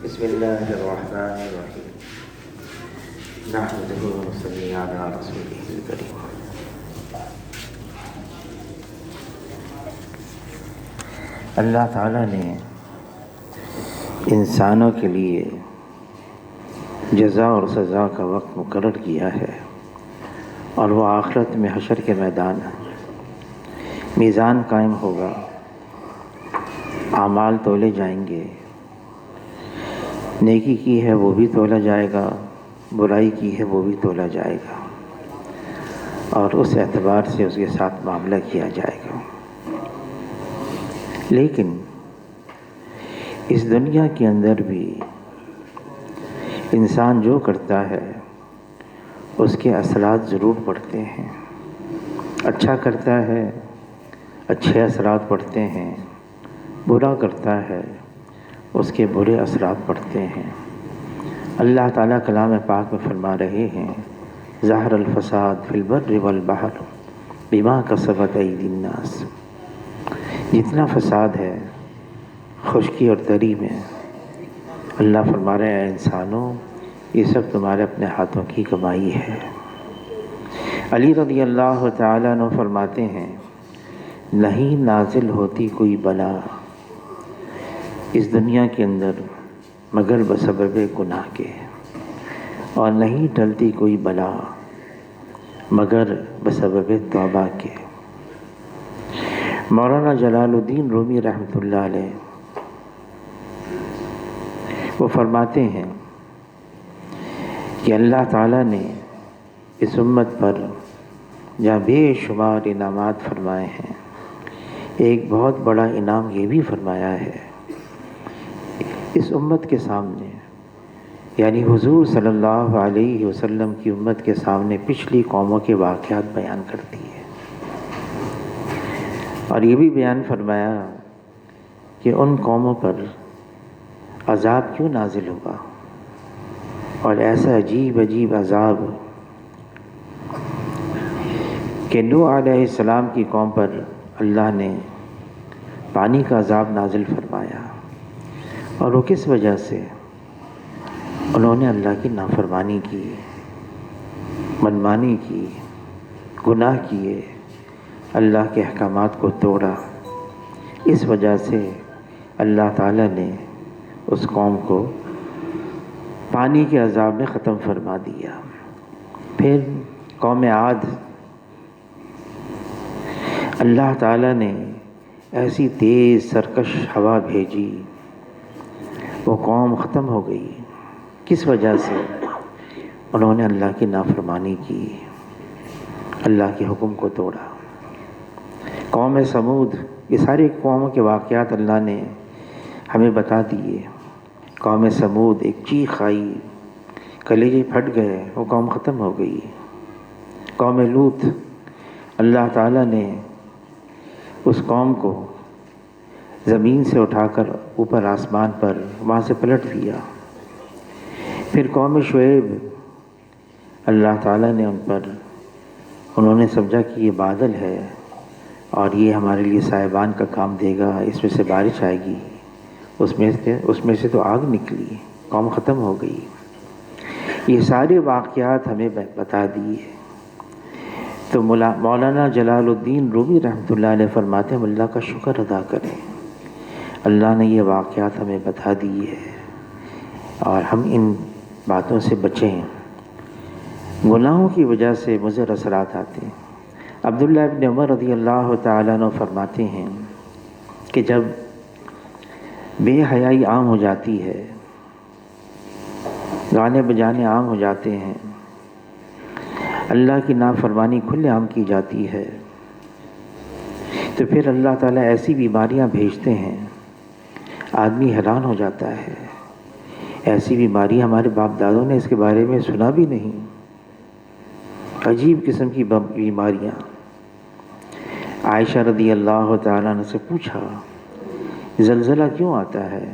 بسم اللہ الرحمن الرحیم نحمدہ ونصلی علی رسولہ الکریم۔ اللہ تعالیٰ نے انسانوں کے لیے جزا اور سزا کا وقت مقرر کیا ہے، اور وہ آخرت میں حشر کے میدان میزان قائم ہوگا، اعمال تولے جائیں گے، نیکی کی ہے وہ بھی تولا جائے گا، برائی کی ہے وہ بھی تولا جائے گا، اور اس اعتبار سے اس کے ساتھ معاملہ کیا جائے گا۔ لیکن اس دنیا کے اندر بھی انسان جو کرتا ہے اس کے اثرات ضرور پڑتے ہیں۔ اچھا کرتا ہے، اچھے اثرات پڑتے ہیں، برا کرتا ہے، اس کے برے اثرات پڑتے ہیں۔ اللہ تعالیٰ کلام پاک میں فرما رہے ہیں، ظہر الفساد فی البر والبحر بما کسبت ایدی الناس۔ جتنا فساد ہے خشکی اور تری میں، اللہ فرما رہے ہیں انسانوں یہ سب تمہارے اپنے ہاتھوں کی کمائی ہے۔ علی رضی اللہ تعالیٰ عنہ فرماتے ہیں، نہیں نازل ہوتی کوئی بلا اس دنیا کے اندر مگر بسبب گناہ کے، اور نہیں ٹلتی کوئی بلا مگر بسبب توبہ کے۔ مولانا جلال الدین رومی رحمۃ اللہ علیہ وہ فرماتے ہیں کہ اللہ تعالیٰ نے اس امت پر جہاں بے شمار انعامات فرمائے ہیں، ایک بہت بڑا انعام یہ بھی فرمایا ہے، اس امت کے سامنے یعنی حضور صلی اللہ علیہ وسلم کی امت کے سامنے پچھلی قوموں کے واقعات بیان کرتی ہے، اور یہ بھی بیان فرمایا کہ ان قوموں پر عذاب کیوں نازل ہوا، اور ایسا عجیب عجیب عذاب کہ نوح علیہ السلام کی قوم پر اللہ نے پانی کا عذاب نازل فرمایا، اور وہ کس وجہ سے؟ انہوں نے اللہ کی نافرمانی کی، منمانی کی، گناہ کیے، اللہ کے احکامات کو توڑا۔ اس وجہ سے اللہ تعالیٰ نے اس قوم کو پانی کے عذاب میں ختم فرما دیا۔ پھر قوم عاد، اللہ تعالیٰ نے ایسی تیز سرکش ہوا بھیجی، وہ قوم ختم ہو گئی۔ کس وجہ سے؟ انہوں نے اللہ کی نافرمانی کی، اللہ کے حکم کو توڑا۔ قوم سمود، یہ ساری قوموں کے واقعات اللہ نے ہمیں بتا دیے۔ قوم سمود ایک چیخ آئی، کلیجے پھٹ گئے، وہ قوم ختم ہو گئی۔ قوم لوط، اللہ تعالیٰ نے اس قوم کو زمین سے اٹھا کر اوپر آسمان پر وہاں سے پلٹ دیا۔ پھر قوم شعیب، اللہ تعالیٰ نے انہوں نے سمجھا کہ یہ بادل ہے اور یہ ہمارے لیے سائبان کا کام دے گا، اس میں سے بارش آئے گی، اس میں سے تو آگ نکلی، قوم ختم ہو گئی۔ یہ سارے واقعات ہمیں بتا دیے۔ تو مولانا جلال الدین رومی رحمۃ اللہ علیہ فرماتے ہیں، ہم اللہ کا شکر ادا کریں، اللہ نے یہ واقعات ہمیں بتا دی ہے، اور ہم ان باتوں سے بچیں۔ گناہوں کی وجہ سے مضر اثرات آتے ہیں۔ عبداللہ ابن عمر رضی اللہ تعالیٰ عنہ فرماتے ہیں کہ جب بے حیائی عام ہو جاتی ہے، گانے بجانے عام ہو جاتے ہیں، اللہ کی نافرمانی کھلے عام کی جاتی ہے، تو پھر اللہ تعالیٰ ایسی بیماریاں بھیجتے ہیں، آدمی حیران ہو جاتا ہے۔ ایسی بیماری ہمارے باپ دادوں نے اس کے بارے میں سنا بھی نہیں، عجیب قسم کی بیماریاں۔ عائشہ رضی اللہ تعالیٰ عنہ سے پوچھا، زلزلہ کیوں آتا ہے؟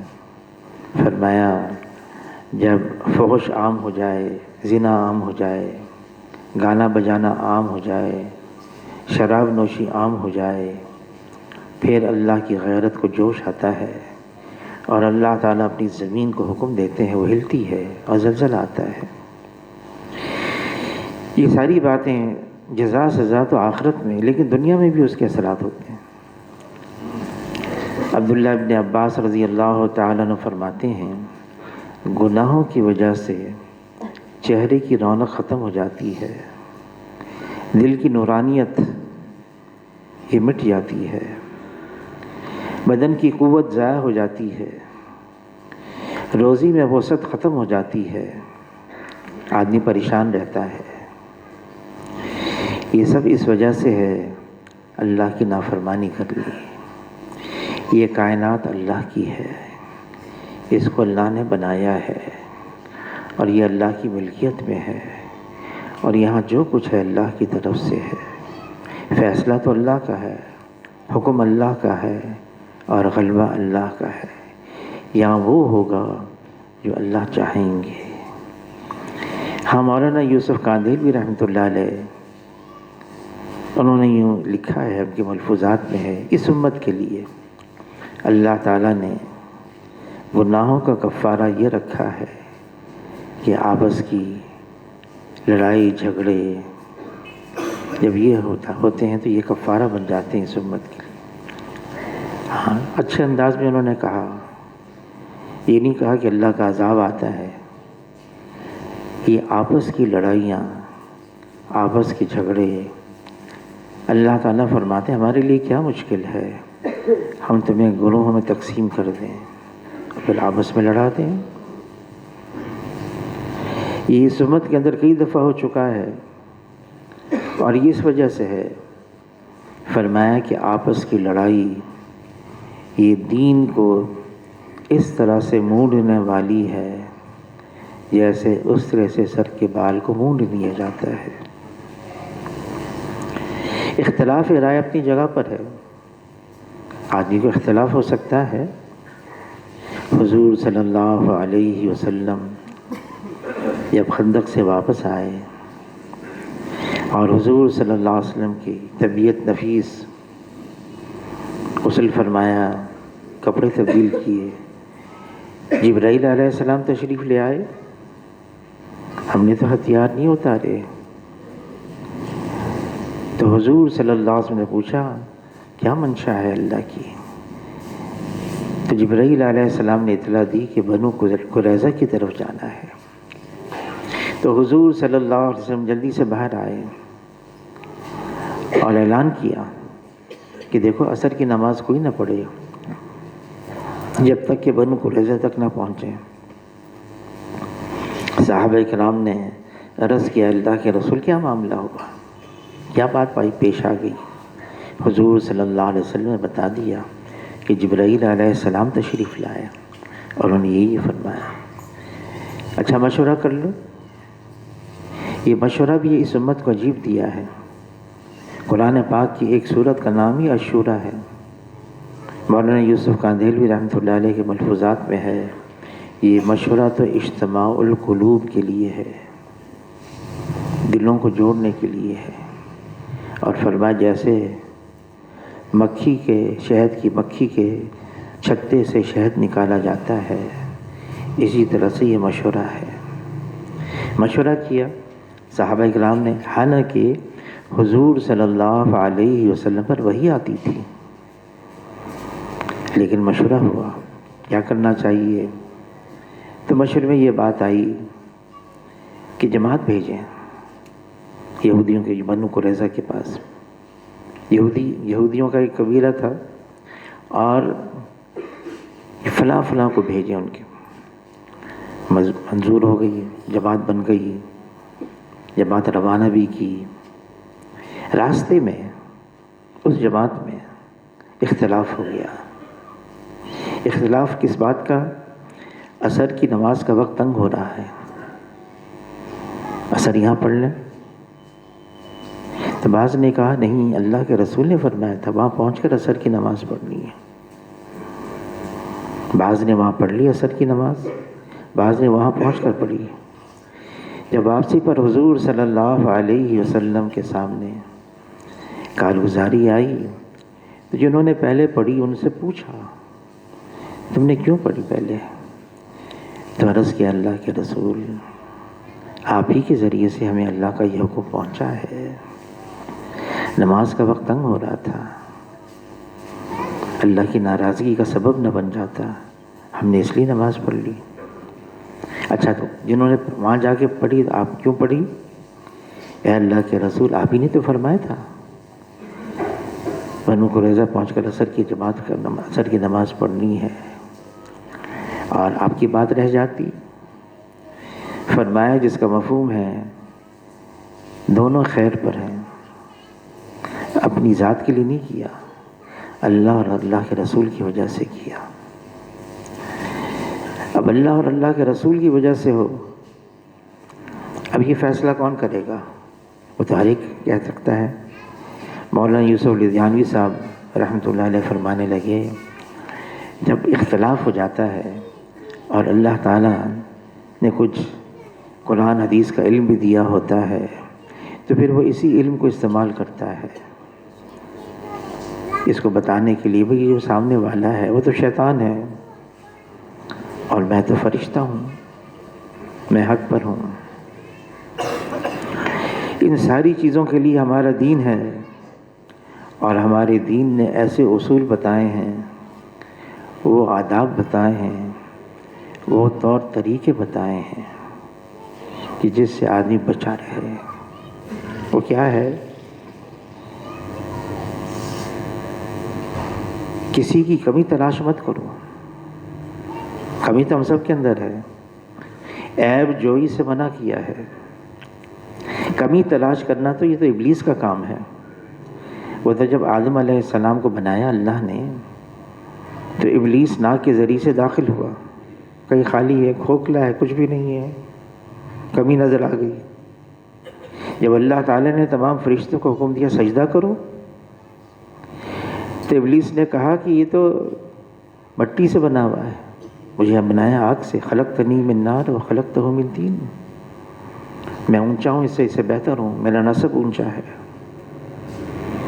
فرمایا، جب فحش عام ہو جائے، زنا عام ہو جائے، گانا بجانا عام ہو جائے، شراب نوشی عام ہو جائے، پھر اللہ کی غیرت کو جوش آتا ہے، اور اللہ تعالیٰ اپنی زمین کو حکم دیتے ہیں، وہ ہلتی ہے اور زلزلہ آتا ہے۔ یہ ساری باتیں جزا سزا تو آخرت میں، لیکن دنیا میں بھی اس کے اثرات ہوتے ہیں۔ عبداللہ ابن عباس رضی اللہ تعالیٰ عنہ فرماتے ہیں، گناہوں کی وجہ سے چہرے کی رونق ختم ہو جاتی ہے، دل کی نورانیت یہ مٹ جاتی ہے، بدن کی قوت ضائع ہو جاتی ہے، روزی میں وسعت ختم ہو جاتی ہے، آدمی پریشان رہتا ہے۔ یہ سب اس وجہ سے ہے اللہ کی نافرمانی کر لی۔ یہ کائنات اللہ کی ہے، اس کو اللہ نے بنایا ہے اور یہ اللہ کی ملکیت میں ہے، اور یہاں جو کچھ ہے اللہ کی طرف سے ہے، فیصلہ تو اللہ کا ہے، حکم اللہ کا ہے اور غلبہ اللہ کا ہے۔ یہاں وہ ہوگا جو اللہ چاہیں گے۔ ہاں، مولانا یوسف قادری رحمۃ اللہ علیہ انہوں نے یوں لکھا ہے، ان کے ملفوظات میں ہے، اس امت کے لیے اللہ تعالیٰ نے گناہوں کا کفارہ یہ رکھا ہے کہ آپس کی لڑائی جھگڑے جب یہ ہوتے ہیں تو یہ کفارہ بن جاتے ہیں اس امت کے لیے۔ ہاں، اچھے انداز میں انہوں نے کہا، یہ نہیں کہا کہ اللہ کا عذاب آتا ہے، یہ آپس کی لڑائیاں، آپس کے جھگڑے، اللہ تعالیٰ فرماتے ہیں ہمارے لیے کیا مشکل ہے، ہم تمہیں گروہوں میں تقسیم کر دیں اور پھر آپس میں لڑا دیں۔ یہ اس امت کے اندر کئی دفعہ ہو چکا ہے، اور یہ اس وجہ سے ہے، فرمایا کہ آپس کی لڑائی یہ دین کو اس طرح سے مونڈنے والی ہے جیسے اس طرح سے سر کے بال کو مونڈ دیا جاتا ہے۔ اختلاف رائے اپنی جگہ پر ہے، آدمی کو اختلاف ہو سکتا ہے۔ حضور صلی اللہ علیہ وسلم جب خندق سے واپس آئے اور حضور صلی اللہ علیہ وسلم کی طبیعت نفیس، غسل فرمایا، کپڑے تبدیل کیے، جبرائیل علیہ السلام تشریف لے آئے، ہم نے تو ہتھیار نہیں اتارے، تو حضور صلی اللہ علیہ وسلم نے پوچھا کیا منشا ہے اللہ کی؟ تو جبرائیل علیہ السلام نے اطلاع دی کہ بنو قریظہ کی طرف جانا ہے۔ تو حضور صلی اللہ علیہ وسلم جلدی سے باہر آئے اور اعلان کیا کہ دیکھو عصر کی نماز کوئی نہ پڑھے جب تک کہ بنو قریظہ تک نہ پہنچے۔ صحابہ کرام نے عرض کیا اللہ کے رسول کیا معاملہ ہوگا، کیا بات پائی پیش آ گئی؟ حضور صلی اللہ علیہ وسلم نے بتا دیا کہ جبرائیل علیہ السلام تشریف لائے اور انہوں نے یہی فرمایا، اچھا مشورہ کر لو۔ یہ مشورہ بھی اس امت کو عجیب دیا ہے۔ قرآن پاک کی ایک سورت کا نام ہی عاشورہ ہے۔ مولانا یوسف قادری رحمۃ اللہ علیہ کے ملفوظات میں ہے، یہ مشورہ تو اجتماع القلوب کے لیے ہے، دلوں کو جوڑنے کے لیے ہے، اور فرمایا جیسے مکھی کے شہد کی مکھی کے چھتے سے شہد نکالا جاتا ہے، اسی طرح سے یہ مشورہ ہے۔ مشورہ کیا صحابہ کرام نے، حالانکہ حضور صلی اللہ علیہ وسلم پر وحی آتی تھی، لیکن مشورہ ہوا کیا کرنا چاہیے۔ تو مشورے میں یہ بات آئی کہ جماعت بھیجیں یہودیوں کے بنو قریظہ کے پاس۔ یہودیوں کا ایک قبیلہ تھا اور فلاں فلاں کو بھیجیں، ان کے منظور ہو گئی، جماعت بن گئی، جماعت روانہ بھی کی۔ راستے میں اس جماعت میں اختلاف ہو گیا۔ اختلاف کس بات کا؟ عصر کی نماز کا وقت تنگ ہو رہا ہے، عصر یہاں پڑھ لیں۔ تو بعض نے کہا نہیں، اللہ کے رسول نے فرمایا تھا وہاں پہنچ کر عصر کی نماز پڑھنی ہے۔ بعض نے وہاں پڑھ لی عصر کی نماز، بعض نے وہاں پہنچ کر پڑھی۔ جب واپسی پر حضور صلی اللہ علیہ وسلم کے سامنے کارگزاری آئی تو جنہوں نے پہلے پڑھی ان سے پوچھا تم نے کیوں پڑھی پہلے؟ تو عرض کیا اللہ کے رسول، آپ ہی کے ذریعے سے ہمیں اللہ کا یہ حکم پہنچا ہے، نماز کا وقت تنگ ہو رہا تھا، اللہ کی ناراضگی کا سبب نہ بن جاتا، ہم نے اس لیے نماز پڑھ لی۔ اچھا، تو جنہوں نے وہاں جا کے پڑھی آپ کیوں پڑھی؟ اے اللہ کے رسول، آپ ہی نے تو فرمایا تھا بنو قریظہ پہنچ کر عصر کی نماز پڑھنی ہے، اور آپ کی بات رہ جاتی۔ فرمایا جس کا مفہوم ہے دونوں خیر پر ہیں، اپنی ذات کے لیے نہیں کیا، اللہ اور اللہ کے رسول کی وجہ سے کیا۔ اب اللہ اور اللہ کے رسول کی وجہ سے ہو، اب یہ فیصلہ کون کرے گا؟ وہ تو ہر ایک کہہ سکتا ہے۔ مولانا یوسف لدھیانوی صاحب رحمۃ اللہ علیہ فرمانے لگے، جب اختلاف ہو جاتا ہے اور اللہ تعالیٰ نے کچھ قرآن حدیث کا علم بھی دیا ہوتا ہے تو پھر وہ اسی علم کو استعمال کرتا ہے اس کو بتانے کے لیے، بھئی جو سامنے والا ہے وہ تو شیطان ہے اور میں تو فرشتہ ہوں، میں حق پر ہوں۔ ان ساری چیزوں کے لیے ہمارا دین ہے، اور ہمارے دین نے ایسے اصول بتائے ہیں، وہ آداب بتائے ہیں، وہ طور طریقے بتائے ہیں کہ جس سے آدمی بچا رہے۔ وہ کیا ہے؟ کسی کی کمی تلاش مت کرو، کمی تو ہم سب کے اندر ہے، عیب جوئی سے منع کیا ہے۔ کمی تلاش کرنا تو یہ تو ابلیس کا کام ہے۔ وہ تو جب آدم علیہ السلام کو بنایا اللہ نے تو ابلیس ناک کے ذریعے سے داخل ہوا، کہیں خالی ہے، کھوکھلا ہے، کچھ بھی نہیں ہے، کمی نظر آ گئی۔ جب اللہ تعالیٰ نے تمام فرشتوں کو حکم دیا سجدہ کرو تو ابلیس نے کہا کہ یہ تو مٹی سے بنا ہوا ہے، مجھے بنایا آگ سے، خلقتنی من نار و خلقتہ من طین، میں اونچا ہوں، اس سے بہتر ہوں، میرا نسب اونچا ہے۔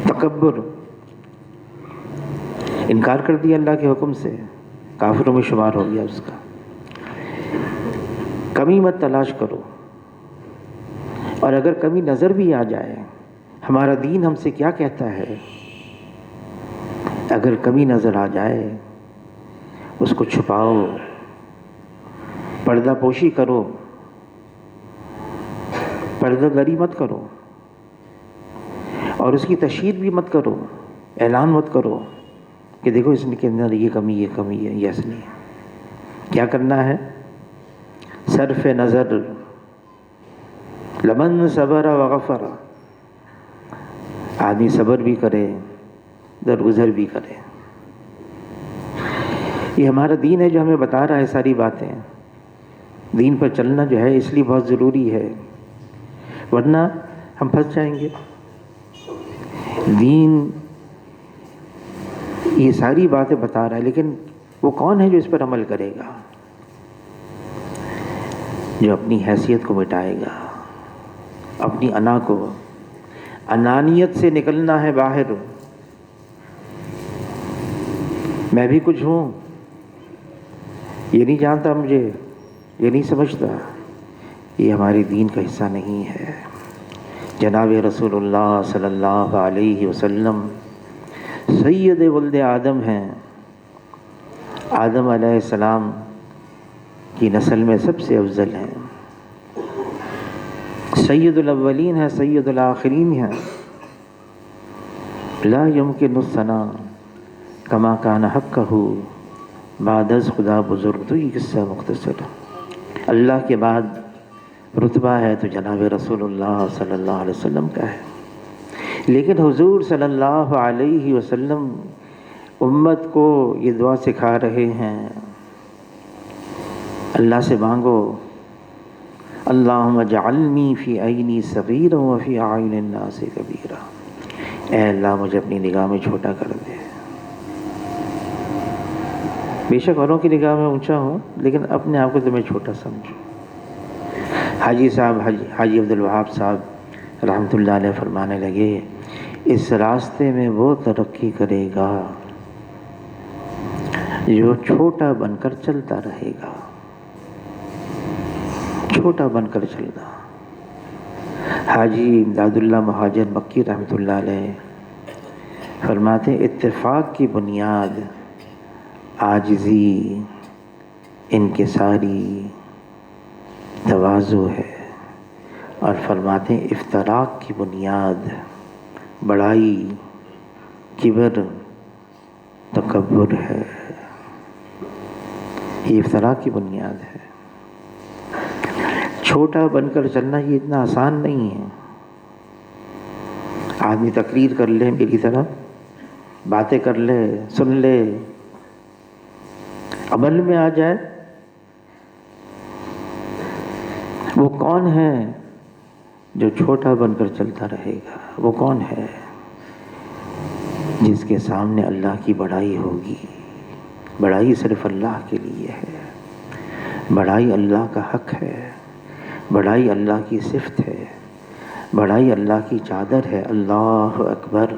تکبر، انکار کر دیا اللہ کے حکم سے، کافروں میں شمار ہو گیا اس کا۔ کمی مت تلاش کرو، اور اگر کمی نظر بھی آ جائے، ہمارا دین ہم سے کیا کہتا ہے؟ اگر کمی نظر آ جائے اس کو چھپاؤ، پردہ پوشی کرو، پردہ دری مت کرو، اور اس کی تشہیر بھی مت کرو، اعلان مت کرو کہ دیکھو اس کے اندر یہ کمی ہے، یہ ایسا نہیں ہے۔ کیا کرنا ہے؟ صرف نظر، لمن صبر وغفر، آدمی صبر بھی کرے، درگزر بھی کرے۔ یہ ہمارا دین ہے جو ہمیں بتا رہا ہے ساری باتیں۔ دین پر چلنا جو ہے اس لیے بہت ضروری ہے، ورنہ ہم پھنس جائیں گے۔ دین یہ ساری باتیں بتا رہا ہے، لیکن وہ کون ہے جو اس پر عمل کرے گا؟ جو اپنی حیثیت کو مٹائے گا، اپنی انا کو، انانیت سے نکلنا ہے باہر۔ میں بھی کچھ ہوں، یہ نہیں جانتا مجھے، یہ نہیں سمجھتا، یہ ہمارے دین کا حصہ نہیں ہے۔ جناب رسول اللہ صلی اللہ علیہ وسلم سید ولد آدم ہیں، آدم علیہ السلام کی نسل میں سب سے افضل ہیں، سید الاولین ہیں، سید الآخرین ہیں۔ لا یمکن الثناء کما کان حقہ بعد از خدا بزرگ۔ تو یہ قصہ مختصر، اللہ کے بعد رتبہ ہے تو جناب رسول اللہ صلی اللہ علیہ وسلم کا ہے، لیکن حضور صلی اللہ علیہ وسلم امت کو یہ دعا سکھا رہے ہیں، اللہ سے مانگو، اللہم اجعلنی فی عینی صغیرا وفی اعین الناس کبیرا، اے اللہ مجھے اپنی نگاہ میں چھوٹا کر دے۔ بے شک اوروں کی نگاہ میں اونچا ہوں، لیکن اپنے آپ کو تو میں چھوٹا سمجھوں۔ حاجی صاحب حاجی عبدالوہاب صاحب رحمۃ اللہ علیہ فرمانے لگے، اس راستے میں وہ ترقی کرے گا جو چھوٹا بن کر چلتا رہے گا، چھوٹا بن کر چلنا۔ حاجی امداد اللہ مہاجر مکی رحمۃ اللہ علیہ فرماتے ہیں اتفاق کی بنیاد عاجزی، انکساری، تواضع ہے، اور فرماتے ہیں افتراق کی بنیاد بڑائی، کبر، تکبر ہے۔ یہ افتراق کی بنیاد ہے۔ چھوٹا بن کر چلنا یہ اتنا آسان نہیں ہے۔ آدمی تقریر کر لے میری طرح، باتیں کر لے، سن لے، عمل میں آ جائے، وہ کون ہے جو چھوٹا بن کر چلتا رہے گا؟ وہ کون ہے جس کے سامنے اللہ کی بڑائی ہوگی؟ بڑائی صرف اللہ کے لیے ہے، بڑائی اللہ کا حق ہے، بڑائی اللہ کی صفت ہے، بڑائی اللہ کی چادر ہے۔ اللہ اکبر۔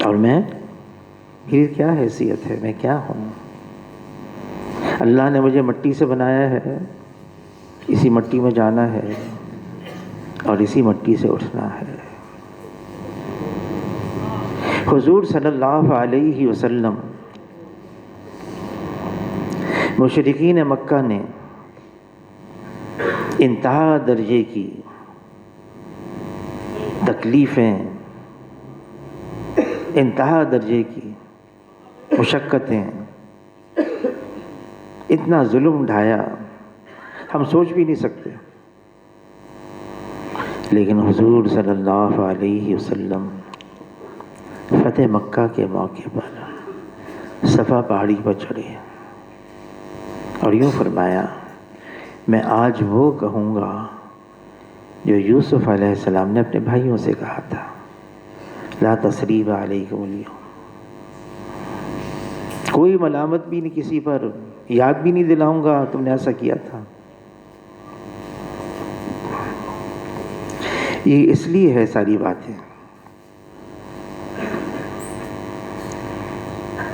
اور میری کیا حیثیت ہے؟ میں کیا ہوں؟ اللہ نے مجھے مٹی سے بنایا ہے، اسی مٹی میں جانا ہے اور اسی مٹی سے اٹھنا ہے۔ حضور صلی اللہ علیہ وسلم مشرکین مکہ نے انتہا درجے کی تکلیفیں، انتہا درجے کی مشقتیں، اتنا ظلم ڈھایا ہم سوچ بھی نہیں سکتے، لیکن حضور صلی اللہ علیہ وسلم فتح مکہ کے موقع پر صفا پہاڑی پر چڑھے اور یوں فرمایا میں آج وہ کہوں گا جو یوسف علیہ السلام نے اپنے بھائیوں سے کہا تھا، لا تثریب علیکم اليوم۔ کوئی ملامت بھی نہیں کسی پر، یاد بھی نہیں دلاؤں گا تم نے ایسا کیا تھا۔ یہ اس لیے ہے ساری باتیں،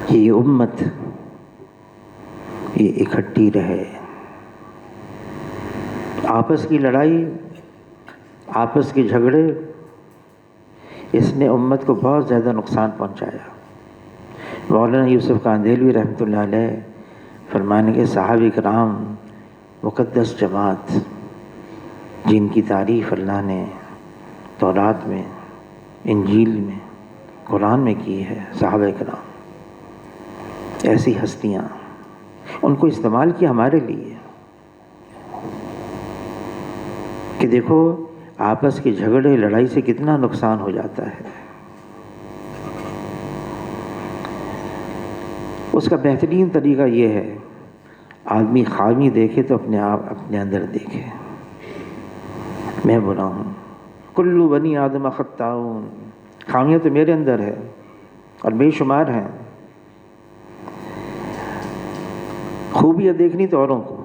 یہ امت یہ اکٹھی رہے۔ آپس کی لڑائی، آپس کے جھگڑے، اس نے امت کو بہت زیادہ نقصان پہنچایا۔ مولانا یوسف قاندیلوی رحمۃ اللہ علیہ فرمانے کے صحابہ کرام مقدس جماعت جن کی تعریف اللہ نے تورات میں، انجیل میں، قرآن میں کی ہے، صحابہ کرام ایسی ہستیاں، ان کو استعمال کیا ہمارے لیے کہ دیکھو آپس کے جھگڑے لڑائی سے کتنا نقصان ہو جاتا ہے۔ اس کا بہترین طریقہ یہ ہے آدمی خامی دیکھے تو اپنے آپ اپنے اندر دیکھے، میں برا ہوں، کلو بنی آدم خطاؤن، خامیاں تو میرے اندر ہے اور بے شمار ہیں، خوبیاں دیکھنی تو اوروں کو۔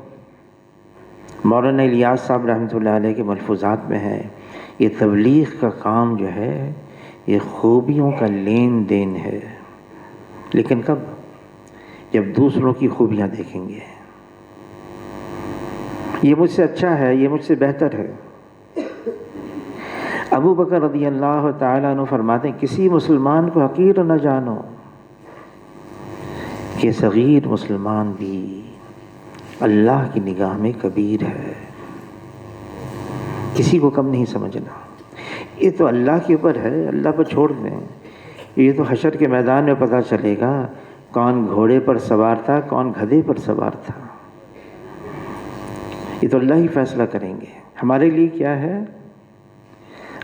مولانا الیاس صاحب رحمۃ اللہ علیہ کے ملفوظات میں ہے یہ تبلیغ کا کام جو ہے یہ خوبیوں کا لین دین ہے، لیکن کب؟ جب دوسروں کی خوبیاں دیکھیں گے، یہ مجھ سے اچھا ہے، یہ مجھ سے بہتر ہے۔ ابو بکر رضی اللہ تعالیٰ عنہ فرماتے ہیں کسی مسلمان کو حقیر نہ جانو کہ صغیر مسلمان بھی اللہ کی نگاہ میں کبیر ہے، کسی کو کم نہیں سمجھنا۔ یہ تو اللہ کے اوپر ہے، اللہ پر چھوڑ دیں، یہ تو حشر کے میدان میں پتہ چلے گا کون گھوڑے پر سوار تھا، کون گدھے پر سوار تھا، یہ تو اللہ ہی فیصلہ کریں گے۔ ہمارے لیے کیا ہے؟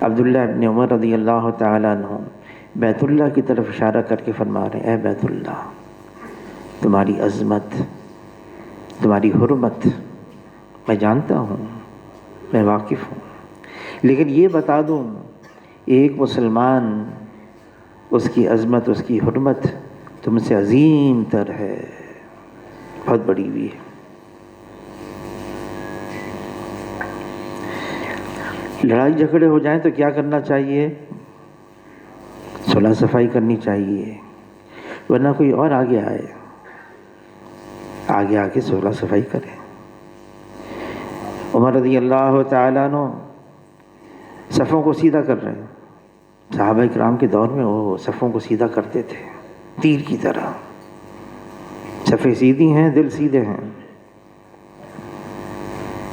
عبداللہ ابن عمر رضی اللہ تعالیٰ عنہ بیت اللہ کی طرف اشارہ کر کے فرما رہے ہیں اے بیت اللہ، تمہاری عظمت، تمہاری حرمت میں جانتا ہوں، میں واقف ہوں، لیکن یہ بتا دوں ایک مسلمان، اس کی عظمت، اس کی حرمت تم سے عظیم تر ہے، بہت بڑی ہوئی ہے۔ لڑائی جھگڑے ہو جائیں تو کیا کرنا چاہیے؟ صلح صفائی کرنی چاہیے، ورنہ کوئی اور آگے آئے آگے آگے صلح صفائی کریں۔ عمر رضی اللہ تعالیٰ عنہ صفوں کو سیدھا کر رہے ہیں۔ صحابہ کرام کے دور میں وہ صفوں کو سیدھا کرتے تھے تیر کی طرح۔ صفیں سیدھی ہیں، دل سیدھے ہیں۔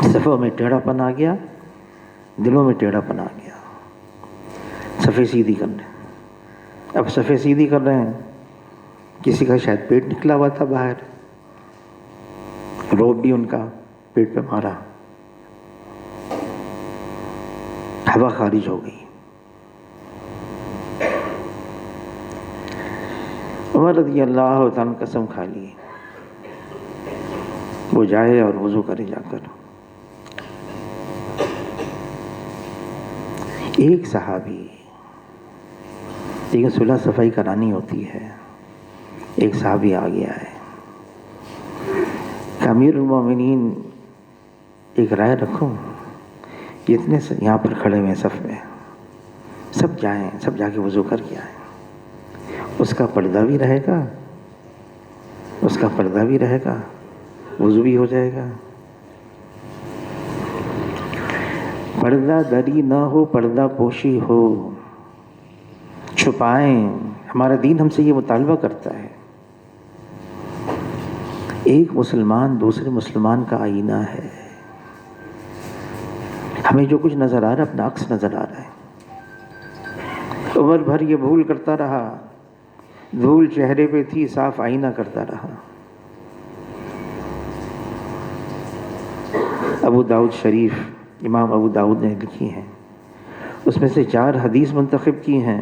صفوں میں ٹیڑھا پن آ گیا، دلوں میں ٹیڑھا پن آ گیا۔ صفیں سیدھی کر رہے ہیں، اب صفیں سیدھی کر رہے ہیں، کسی کا شاید پیٹ نکلا ہوا تھا باہر، روب بھی ان کا پیٹ پہ مارا، ہوا خارج ہو گئی۔ عمر رضی اللہ تعالیٰ قسم کھا لی وہ جائے اور وضو کرے جا کر۔ ایک صحابی، لیکن صلح صفائی کرانی ہوتی ہے، ایک صحابی آ گیا ہے کہ امیر المومنین ایک رائے رکھوں، جتنے یہاں پر کھڑے ہوئے صف میں سب جائیں، سب جا کے وضو کر کے آئیں، اس کا پردہ بھی رہے گا، اس کا پردہ بھی رہے گا، وضو بھی ہو جائے گا۔ پردہ دری نہ ہو، پردہ پوشی ہو، چھپائیں، ہمارا دین ہم سے یہ مطالبہ کرتا ہے۔ ایک مسلمان دوسرے مسلمان کا آئینہ ہے، ہمیں جو کچھ نظر آ رہا ہے اپنا عکس نظر آ رہا ہے۔ عمر بھر یہ بھول کرتا رہا، دھول چہرے پہ تھی، صاف آئینہ کرتا رہا۔ ابو داؤد شریف، امام ابو داؤد نے لکھی ہیں، اس میں سے 4 حدیث منتخب کی ہیں۔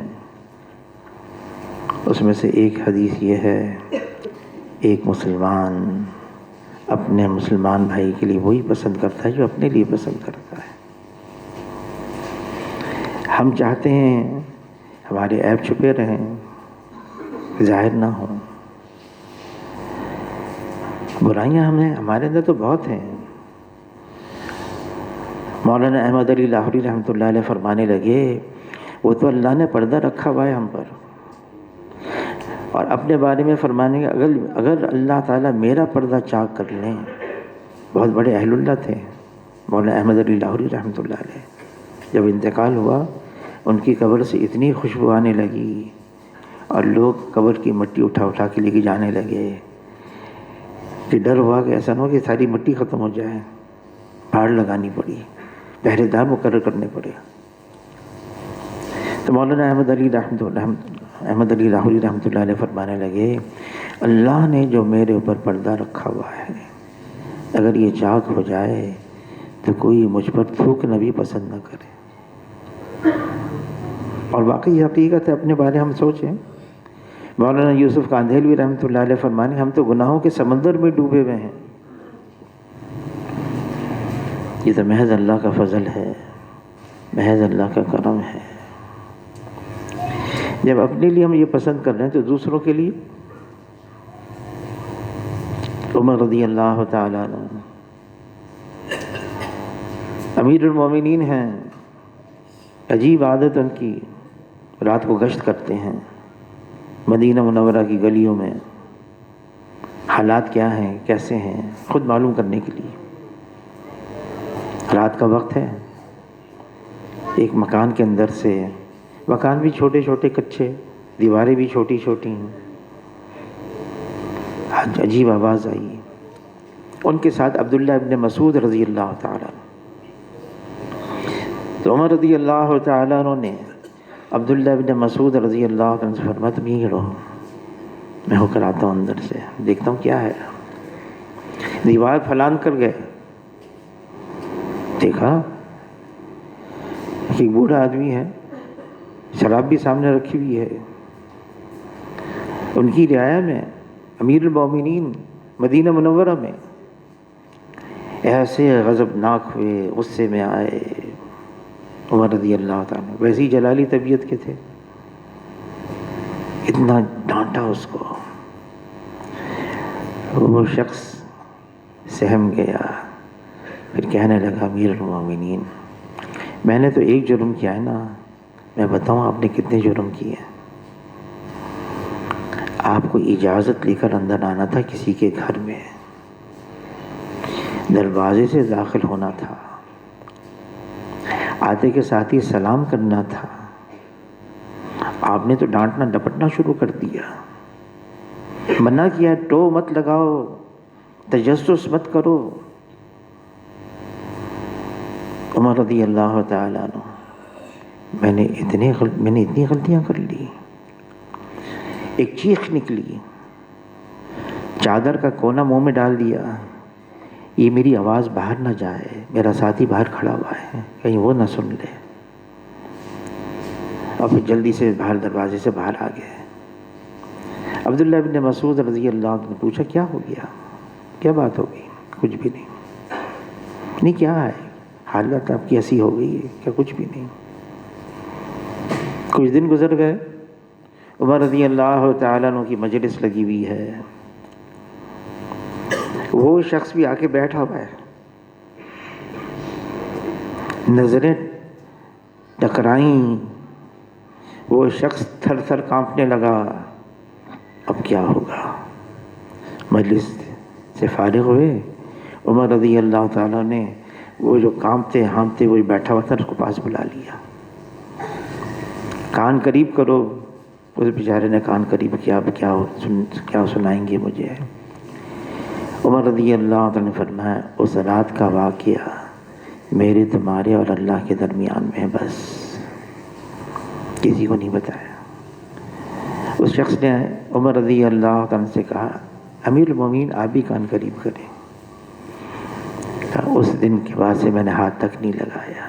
اس میں سے ایک حدیث یہ ہے، ایک مسلمان اپنے مسلمان بھائی کے لیے وہی پسند کرتا ہے جو اپنے لیے پسند کرتا ہے۔ ہم چاہتے ہیں ہمارے عیب چھپے رہیں، ظاہر نہ ہوں۔ برائیاں ہمارے اندر تو بہت ہیں۔ مولانا احمد علی لاہوری رحمۃ اللہ علیہ فرمانے لگے، وہ تو اللہ نے پردہ رکھا ہوا ہے ہم پر، اور اپنے بارے میں فرمانے کے اگر اللہ تعالیٰ میرا پردہ چاک کر لیں۔ بہت بڑے اہل اللہ تھے مولانا احمد علی لاہوری رحمۃ اللہ علیہ۔ جب انتقال ہوا ان کی قبر سے اتنی خوشبو آنے لگی اور لوگ قبر کی مٹی اٹھا اٹھا کے لے کے جانے لگے کہ ڈر ہوا کہ ایسا نہ ہو کہ ساری مٹی ختم ہو جائے۔ پھاڑ لگانی پڑی، پہرے دار مقرر کرنے پڑے۔ تو مولانا احمد علی لاہوری رحمۃ اللہ علیہ فرمانے لگے، اللہ نے جو میرے اوپر پردہ رکھا ہوا ہے، اگر یہ چاک ہو جائے تو کوئی مجھ پر تھوکنا بھی پسند نہ کرے۔ اور واقعی حقیقت ہے، اپنے بارے ہم سوچیں۔ مولانا یوسف کاندھیلوی رحمۃ اللہ علیہ فرمانے، ہم تو گناہوں کے سمندر میں ڈوبے ہوئے ہیں، یہ تو محض اللہ کا فضل ہے، محض اللہ کا کرم ہے۔ جب اپنے لیے ہم یہ پسند کر رہے ہیں تو دوسروں کے لیے۔ عمر رضی اللہ تعالیٰ عنہ امیر المومنین ہیں، عجیب عادت ان کی، رات کو گشت کرتے ہیں مدینہ منورہ کی گلیوں میں، حالات کیا ہیں کیسے ہیں خود معلوم کرنے کے لیے۔ رات کا وقت ہے، ایک مکان کے اندر سے، مکان بھی چھوٹے چھوٹے کچے، دیواریں بھی چھوٹی چھوٹی ہیں، عجیب آواز آئی۔ ان کے ساتھ عبداللہ ابن مسعود رضی اللہ تعالیٰ عنہ۔ تو عمر رضی اللہ تعالیٰ عنہ نے عبداللہ ابن مسعود رضی اللہ عنہ سے فرمایا، تم یہیں رہو، میں ہو کر آتا ہوں اندر سے، دیکھتا ہوں کیا ہے۔ دیوار پھلان کر گئے، دیکھا ایک بوڑھا آدمی ہے، شراب بھی سامنے رکھی ہوئی ہے۔ ان کی رعایا میں امیر المومنین مدینہ منورہ میں ایسے غضبناک ہوئے، غصے میں آئے عمر رضی اللہ تعالیٰ، ویسی جلالی طبیعت کے تھے، اتنا ڈانٹا اس کو، وہ شخص سہم گیا، پھر کہنے لگا، امیر المومنین میں نے تو ایک جرم کیا ہے نا، میں بتاؤں آپ نے کتنے جرم کیے؟ آپ کو اجازت لے کر اندر آنا تھا کسی کے گھر میں، دروازے سے داخل ہونا تھا، آتے کے ساتھ ہی سلام کرنا تھا، آپ نے تو ڈانٹنا ڈپٹنا شروع کر دیا، منع کیا ٹو مت لگاؤ، تجسس مت کرو۔ عمر رضی اللہ تعالیٰ عنہ، میں نے اتنی غلطیاں کر لی، ایک چیخ نکلی، چادر کا کونا منہ میں ڈال دیا، یہ میری آواز باہر نہ جائے، میرا ساتھی باہر کھڑا ہوا ہے کہیں وہ نہ سن لے، اور پھر جلدی سے باہر دروازے سے باہر آ گئے۔ عبداللہ بن مسعود رضی اللہ عنہ نے پوچھا کیا ہو گیا، کیا بات ہو گئی؟ کچھ بھی نہیں کیا ہے، حالت آپ کی ایسی ہو گئی ہے کیا؟ کچھ بھی نہیں۔ کچھ دن گزر گئے، عمر رضی اللہ تعالیٰ عنہ کی مجلس لگی ہوئی ہے، وہ شخص بھی آ کے بیٹھا ہوا ہے، نظریں ٹکرائیں، وہ شخص تھر تھر کانپنے لگا، اب کیا ہوگا؟ مجلس سے فارغ ہوئے، عمر رضی اللہ تعالیٰ نے وہ جو کانپتے ہانپتے وہی بیٹھا ہوا تھا اس کو پاس بلا لیا، کان قریب کرو۔ اس بیچارے نے کان قریب کیا، اب کیا سنائیں گے مجھے؟ عمر رضی اللہ عنہ نے فرمایا اس رات کا واقعہ میرے تمہارے اور اللہ کے درمیان میں ہے، بس کسی کو نہیں بتایا۔ اس شخص نے عمر رضی اللہ عنہ سے کہا امیر المومنین آپ بھی کان قریب کریں۔ اس دن کے بعد سے میں نے ہاتھ تک نہیں لگایا۔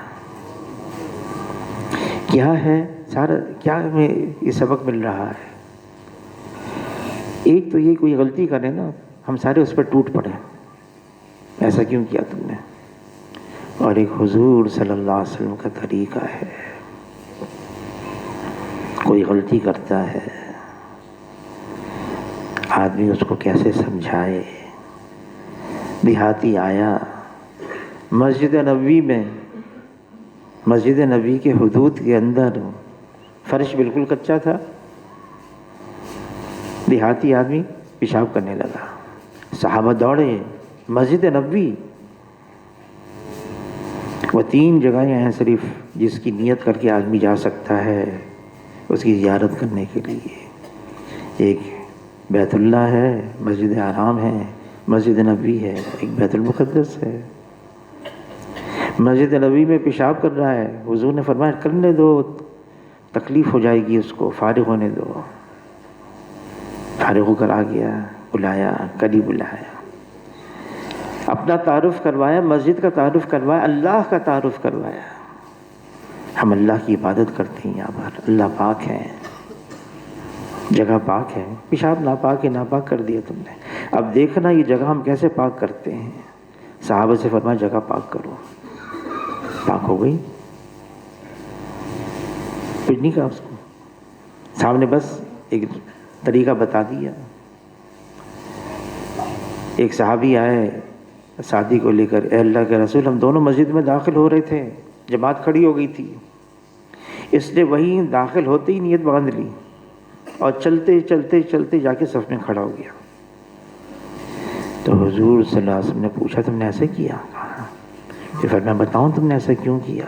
کیا ہے سارا، کیا ہمیں یہ سبق مل رہا ہے؟ ایک تو یہ کوئی غلطی کرے نا ہم سارے اس پر ٹوٹ پڑے، ایسا کیوں کیا تم نے؟ اور ایک حضور صلی اللہ علیہ وسلم کا طریقہ ہے، کوئی غلطی کرتا ہے آدمی اس کو کیسے سمجھائے۔ دیہاتی آیا مسجد نبوی کے حدود کے اندر، فرش بالکل کچا تھا، دیہاتی آدمی پیشاب کرنے لگا، صحابہ دوڑے، مسجد نبوی وہ 3 جگہیں ہیں صرف جس کی نیت کر کے آدمی جا سکتا ہے اس کی زیارت کرنے کے لیے، ایک بیت اللہ ہے، مسجد حرام ہے، مسجد نبوی ہے، ایک بیت المقدس ہے۔ مسجد نبوی میں پیشاب کر رہا ہے، حضور نے فرمایا کرنے دو، تکلیف ہو جائے گی اس کو، فارغ ہونے دو۔ فارغ ہو کر آ گیا، بلایا، کلی بلایا، اپنا تعارف کروایا، مسجد کا تعارف کروایا، اللہ کا تعارف کروایا۔ ہم اللہ کی عبادت کرتے ہیں، یہاں پر اللہ پاک ہے، جگہ پاک ہے، پیشاب ناپاک ہے، ناپاک کر دیا تم نے، اب دیکھنا یہ جگہ ہم کیسے پاک کرتے ہیں۔ صحابہ سے فرمایا جگہ پاک کرو، پاک ہو گئی، کچھ نہیں کہا اس کو، صاحب نے بس ایک طریقہ بتا دیا۔ ایک صحابی آئے شادی کو لے کر، اے اللہ کے رسول ہم دونوں مسجد میں داخل ہو رہے تھے، جماعت کھڑی ہو گئی تھی، اس نے وہیں داخل ہوتے ہی نیت باندھ لی اور چلتے چلتے چلتے جا کے صف میں کھڑا ہو گیا۔ تو حضور صلی اللہ علیہ وسلم نے پوچھا تم نے ایسے کیا؟ کہا پھر میں بتاؤں تم نے ایسا کیوں کیا؟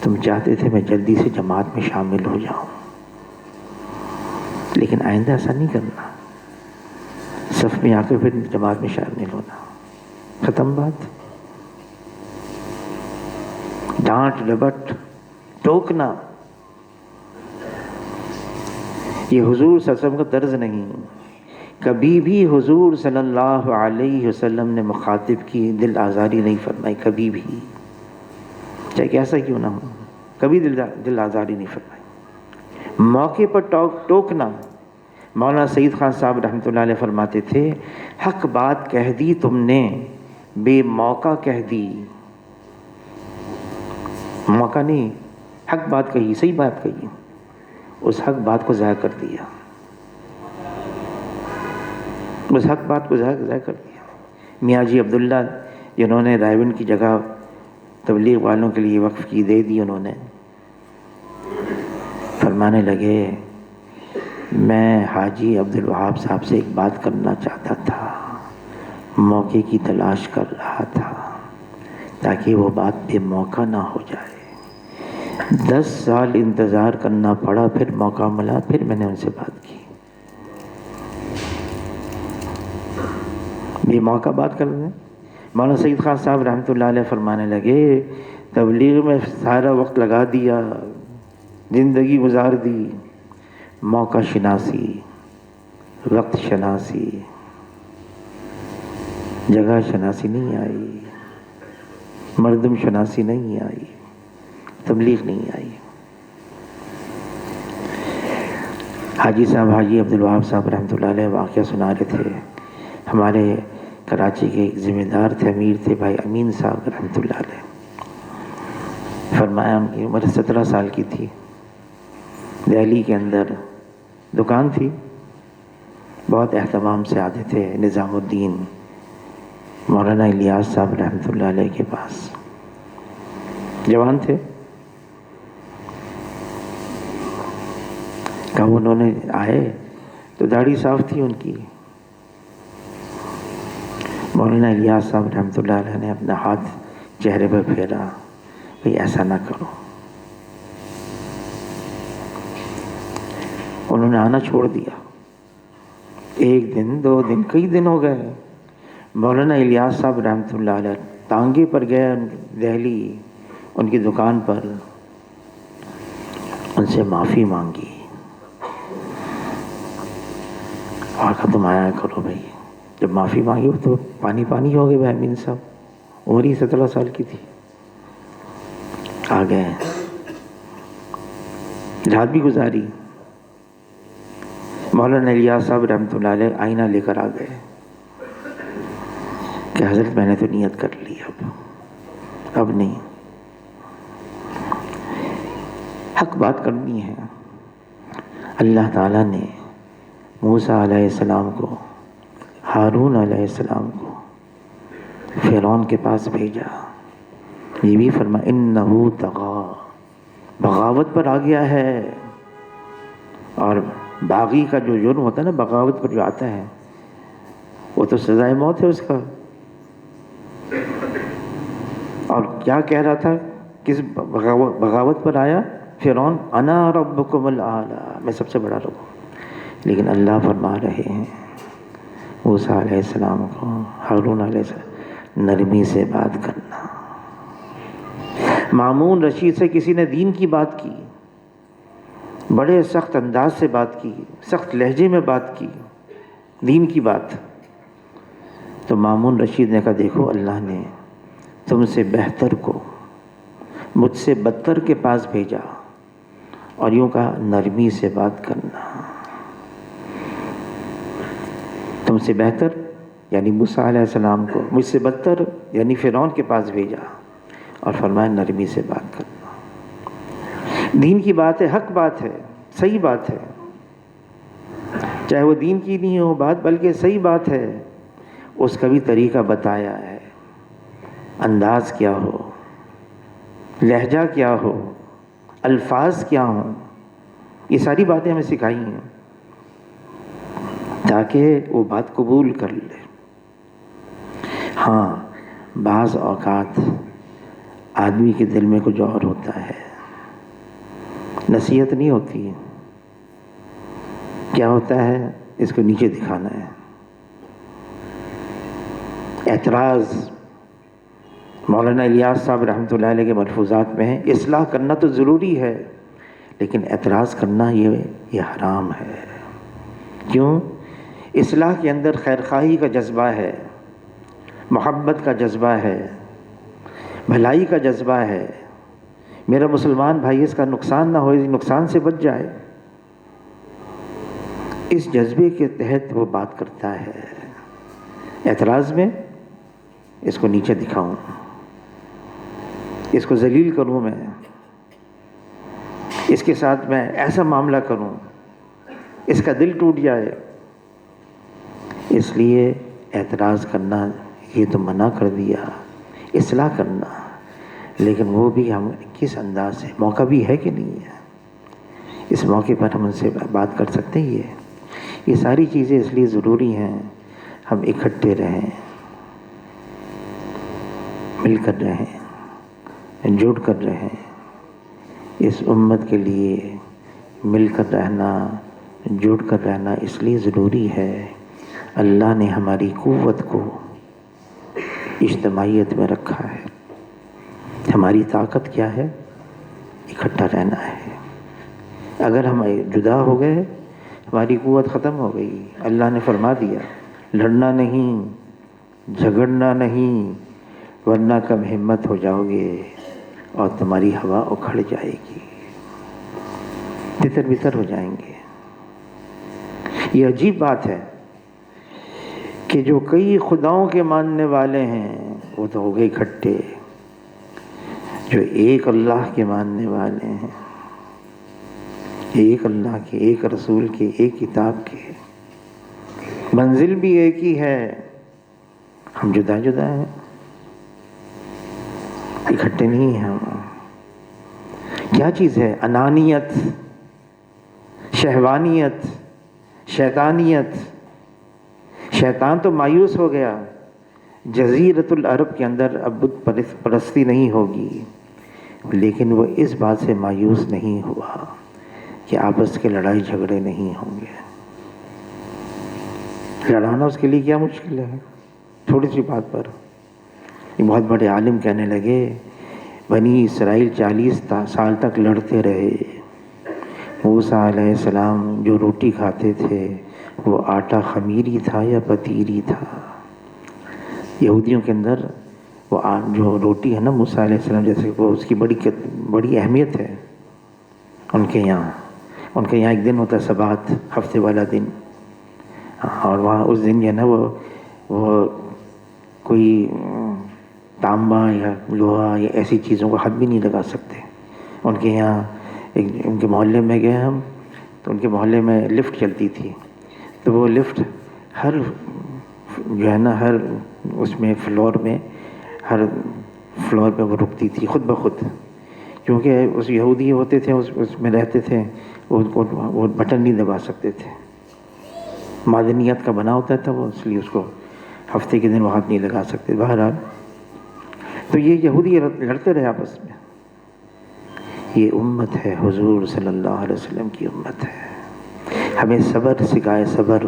تم چاہتے تھے میں جلدی سے جماعت میں شامل ہو جاؤں، لیکن آئندہ ایسا نہیں کرنا، صف میں آ کے پھر جماعت میں شامل ہونا، ختم بات۔ ڈانٹ ڈپٹ ٹوکنا یہ حضور صلی اللہ علیہ وسلم کا طرز نہیں۔ کبھی بھی حضور صلی اللہ علیہ وسلم نے مخاطب کی دل آزاری نہیں فرمائی، کبھی بھی، چاہے کیسا کیوں نہ ہو، کبھی دل آزاری نہیں فرمائی۔ موقع پر ٹوکنا، مولانا سعید خان صاحب رحمۃ اللہ علیہ فرماتے تھے حق بات کہہ دی تم نے، بے موقع کہہ دی، موقع نہیں، حق بات کہی، صحیح بات کہی، اس حق بات کو ضائع کر دیا، اس حق بات کو ضائع کر دیا۔ میاں جی عبداللہ جنہوں نے رائے گنج کی جگہ تبلیغ والوں کے لیے وقف کی، دے دی انہوں نے، فرمانے لگے میں حاجی عبدالوہاب صاحب سے ایک بات کرنا چاہتا تھا، موقع کی تلاش کر رہا تھا تاکہ وہ بات بے موقع نہ ہو جائے۔ 10 سال انتظار کرنا پڑا، پھر موقع ملا، پھر میں نے ان سے بات کی۔ بے موقع بات کر رہے ہیں۔ مولانا سید خان صاحب رحمۃ اللہ علیہ فرمانے لگے تبلیغ میں سارا وقت لگا دیا، زندگی گزار دی، موقع شناسی، وقت شناسی، جگہ شناسی نہیں آئی، مردم شناسی نہیں آئی، تبلیغ نہیں آئی۔ حاجی صاحب حاجی عبدالوہاب صاحب رحمۃ اللہ علیہ واقعہ سنا رہے تھے۔ ہمارے کراچی کے ایک ذمہ دار تھے، امیر تھے، بھائی امین صاحب رحمۃ اللہ علیہ۔ فرمایا ان کی عمر 17 سال کی تھی، دہلی کے اندر دکان تھی، بہت اہتمام سے آتے تھے نظام الدین مولانا الیاس صاحب رحمۃ اللہ علیہ کے پاس۔ جوان تھے، کب انہوں نے آئے تو داڑھی صاف تھی ان کی۔ مولانا الیاس صاحب رحمۃ اللہ علیہ نے اپنا ہاتھ چہرے پر پھیرا، بھئی ایسا نہ کرو۔ انہوں نے آنا چھوڑ دیا۔ 1 دن 2 دن کئی دن ہو گئے۔ مولانا الیاس صاحب رحمۃ اللہ علیہ ٹانگے پر گئے دہلی ان کی دکان پر، ان سے معافی مانگی اور کہا تم آیا کرو بھائی۔ جب معافی مانگی تو پانی پانی ہو گئے بھائی امین صاحب، عمر ہی 17 سال کی تھی۔ آ گئے، رات بھی گزاری۔ مولانا الیاس صاحب رحمۃ اللہ علیہ آئینہ لے کر آ گئے کہ حضرت میں نے تو نیت کر لی، اب نہیں، حق بات کرنی ہے۔ اللہ تعالیٰ نے موسیٰ علیہ السلام کو، ہارون علیہ السلام کو فرعون کے پاس بھیجا۔ یہ بھی فرمایا انہو طغیٰ، بغاوت پر آ گیا ہے۔ اور باغی کا جو جرم ہوتا ہے نا، بغاوت پر جو آتا ہے، وہ تو سزائے موت ہے اس کا۔ اور کیا کہہ رہا تھا، کس بغاوت پر آیا؟ فرعون انا ربکم الاعلی، میں سب سے بڑا رب ہوں۔ لیکن اللہ فرما رہے ہیں موسیٰ علیہ السلام کو، ہارون علیہ السلام، نرمی سے بات کرنا۔ مامون رشید سے کسی نے دین کی بات کی، بڑے سخت انداز سے بات کی، سخت لہجے میں بات کی، دین کی بات، تو مامون رشید نے کہا دیکھو اللہ نے تم سے بہتر کو مجھ سے بدتر کے پاس بھیجا، اور یوں کہا نرمی سے بات کرنا۔ تم سے بہتر یعنی موسیٰ علیہ السلام کو، مجھ سے بدتر یعنی فرعون کے پاس بھیجا، اور فرمایا نرمی سے بات کرنا۔ دین کی بات ہے، حق بات ہے، صحیح بات ہے، چاہے وہ دین کی نہیں ہو بات، بلکہ صحیح بات ہے، اس کا بھی طریقہ بتایا ہے، انداز کیا ہو، لہجہ کیا ہو، الفاظ کیا ہوں، یہ ساری باتیں ہمیں سکھائی ہیں تاکہ وہ بات قبول کر لے۔ ہاں بعض اوقات آدمی کے دل میں کچھ اور ہوتا ہے، نصیحت نہیں ہوتی ہے، کیا ہوتا ہے اس کو نیچے دکھانا ہے، اعتراض۔ مولانا الیاس صاحب رحمۃ اللہ علیہ کے ملفوظات میں ہے اصلاح کرنا تو ضروری ہے، لیکن اعتراض کرنا یہ حرام ہے۔ کیوں؟ اصلاح کے اندر خیرخواہی کا جذبہ ہے، محبت کا جذبہ ہے، بھلائی کا جذبہ ہے، میرا مسلمان بھائی اس کا نقصان نہ ہو، اس نقصان سے بچ جائے، اس جذبے کے تحت وہ بات کرتا ہے۔ اعتراض میں اس کو نیچے دکھاؤں، اس کو ذلیل کروں، میں اس کے ساتھ میں ایسا معاملہ کروں، اس کا دل ٹوٹ جائے، اس لیے اعتراض کرنا یہ تو منع کر دیا، اصلاح کرنا، لیکن وہ بھی ہم کس انداز سے، موقع بھی ہے کہ نہیں ہے، اس موقع پر ہم ان سے بات کر سکتے ہیں۔ یہ ساری چیزیں اس لیے ضروری ہیں ہم اکٹھے رہیں، مل کر رہیں، جڑ کر رہیں۔ اس امت کے لیے مل کر رہنا، جڑ کر رہنا اس لیے ضروری ہے، اللہ نے ہماری قوت کو اجتماعیت میں رکھا ہے۔ ہماری طاقت کیا ہے؟ اکٹھا رہنا ہے۔ اگر ہم جدا ہو گئے ہماری قوت ختم ہو گئی۔ اللہ نے فرما دیا لڑنا نہیں، جھگڑنا نہیں، ورنہ کم ہمت ہو جاؤ گے اور تمہاری ہوا اکھڑ جائے گی، تتر بتر ہو جائیں گے۔ یہ عجیب بات ہے کہ جو کئی خداؤں کے ماننے والے ہیں وہ تو ہو گئے اکٹھے، جو ایک اللہ کے ماننے والے ہیں، ایک اللہ کے، ایک رسول کے، ایک کتاب کے، منزل بھی ایک ہی ہے، ہم جدا جدا ہیں، اکٹھے نہیں ہیں ہم۔ کیا چیز ہے؟ انانیت، شہوانیت، شیطانیت۔ شیطان تو مایوس ہو گیا، جزیرۃ العرب کے اندر اب بت پرستی نہیں ہوگی، لیکن وہ اس بات سے مایوس نہیں ہوا کہ آپس کے لڑائی جھگڑے نہیں ہوں گے۔ لڑانا اس کے لیے کیا مشکل ہے؟ تھوڑی سی بات پر یہ بہت بڑے عالم کہنے لگے بنی اسرائیل 40 سال تک لڑتے رہے، موسیٰ علیہ السلام جو روٹی کھاتے تھے وہ آٹا خمیری تھا یا پتیری تھا؟ یہودیوں کے اندر وہ جو روٹی ہے نا موسیٰ علیہ السلام جیسے وہ اس کی بڑی اہمیت ہے ان کے یہاں ایک دن ہوتا ہے سبات، ہفتے والا دن، اور وہاں اس دن جو ہے نا وہ کوئی تانبا یا لوہا یا ایسی چیزوں کو ہاتھ بھی نہیں لگا سکتے۔ ان کے یہاں ان کے محلے میں گئے ہم تو ان کے محلے میں لفٹ چلتی تھی، تو وہ لفٹ ہر جو ہے نا ہر اس میں ہر فلور پہ وہ رکتی تھی خود بخود، کیونکہ اس یہودی ہوتے تھے اس میں رہتے تھے، وہ بٹن نہیں دبا سکتے تھے، معدنیات کا بنا ہوتا تھا وہ، اس لیے اس کو ہفتے کے دن وہ ہاتھ نہیں لگا سکتے۔ بہرحال تو یہ یہودی لڑتے رہے آپس میں۔ یہ امت ہے حضور صلی اللہ علیہ وسلم کی امت ہے، ہمیں صبر سکھائے۔ صبر،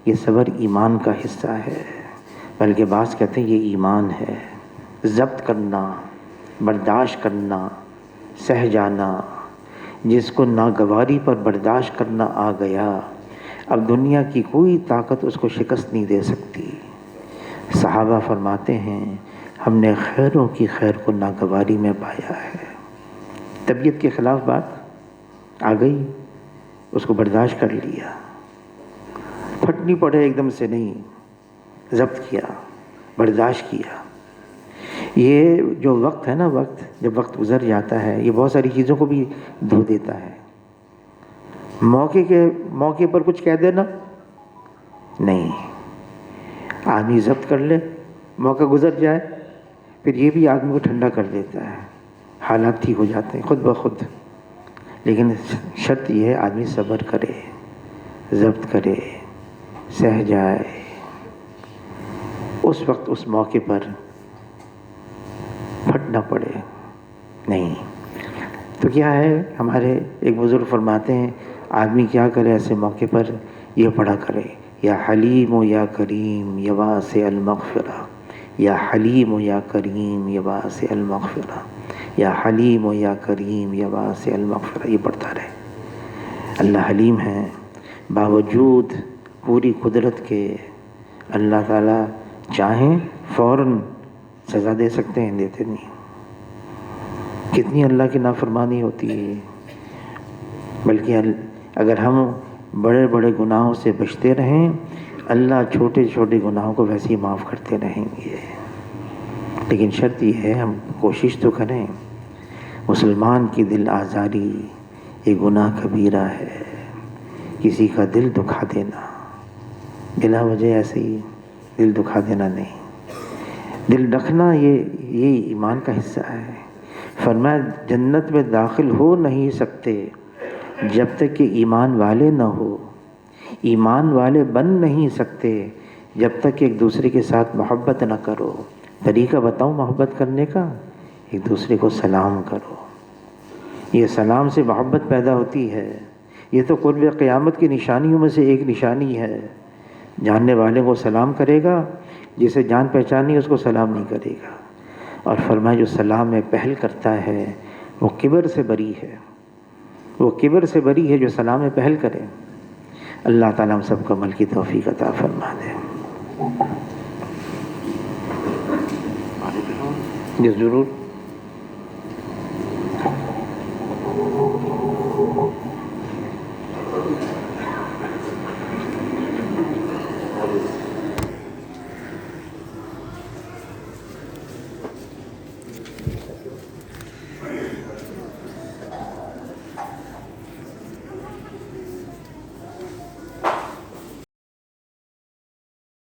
یہ صبر ایمان کا حصہ ہے، بلکہ بعض کہتے ہیں یہ ایمان ہے۔ ضبط کرنا، برداشت کرنا، سہ جانا۔ جس کو ناگواری پر برداشت کرنا آ گیا، اب دنیا کی کوئی طاقت اس کو شکست نہیں دے سکتی۔ صحابہ فرماتے ہیں ہم نے خیروں کی خیر کو ناگواری میں پایا ہے۔ طبیعت کے خلاف بات آ گئی، اس کو برداشت کر لیا، پھٹنی پڑے ایک دم سے نہیں، ضبط کیا، برداشت کیا۔ یہ جو وقت ہے نا، جب وقت گزر جاتا ہے یہ بہت ساری چیزوں کو بھی دھو دیتا ہے۔ موقع پر کچھ کہہ دینا نہیں، آدمی ضبط کر لے، موقع گزر جائے پھر یہ بھی آدمی کو ٹھنڈا کر دیتا ہے، حالات ٹھیک ہو جاتے ہیں خود بخود۔ لیکن شرط یہ ہے آدمی صبر کرے، ضبط کرے، سہ جائے، اس وقت اس موقع پر پھٹ نہ پڑے نہیں۔ تو کیا ہے، ہمارے ایک بزرگ فرماتے ہیں آدمی کیا کرے ایسے موقع پر، یہ پڑھا کرے یا حلیم و یا کریم یا واسع المغفرہ، یا حلیم و یا کریم یا واسع المغفرہ، یا حلیم و یا کریم یا واسع المغفرہ، یہ پڑھتا رہے۔ اللہ حلیم ہے، باوجود پوری قدرت کے اللہ تعالیٰ چاہیں فوراً سزا دے سکتے ہیں، دیتے نہیں۔ کتنی اللہ کی نافرمانی ہوتی ہے، بلکہ اگر ہم بڑے بڑے گناہوں سے بچتے رہیں اللہ چھوٹے چھوٹے گناہوں کو ویسے ہی معاف کرتے رہیں گے۔ لیکن شرط یہ ہے ہم کوشش تو کریں۔ مسلمان کی دل آزاری یہ گناہ کبیرہ ہے، کسی کا دل دکھا دینا بلا وجہ، ایسے ہی دل دکھا دینا نہیں، دل رکھنا یہ ایمان کا حصہ ہے۔ فرمایا جنت میں داخل ہو نہیں سکتے جب تک کہ ایمان والے نہ ہو، ایمان والے بن نہیں سکتے جب تک کہ ایک دوسرے کے ساتھ محبت نہ کرو، طریقہ بتاؤں محبت کرنے کا؟ ایک دوسرے کو سلام کرو. یہ سلام سے محبت پیدا ہوتی ہے. یہ تو قرب قیامت کی نشانیوں میں سے ایک نشانی ہے. جاننے والے کو سلام کرے گا، جسے جان پہچانی ہے اس کو سلام نہیں کرے گا. اور فرمایا جو سلام میں پہل کرتا ہے وہ کبر سے بری ہے. وہ کبر سے بری ہے جو سلام میں پہل کرے. اللہ تعالیٰ ہم سب کو عمل کی توفیق عطا فرما دے. جی ضرور.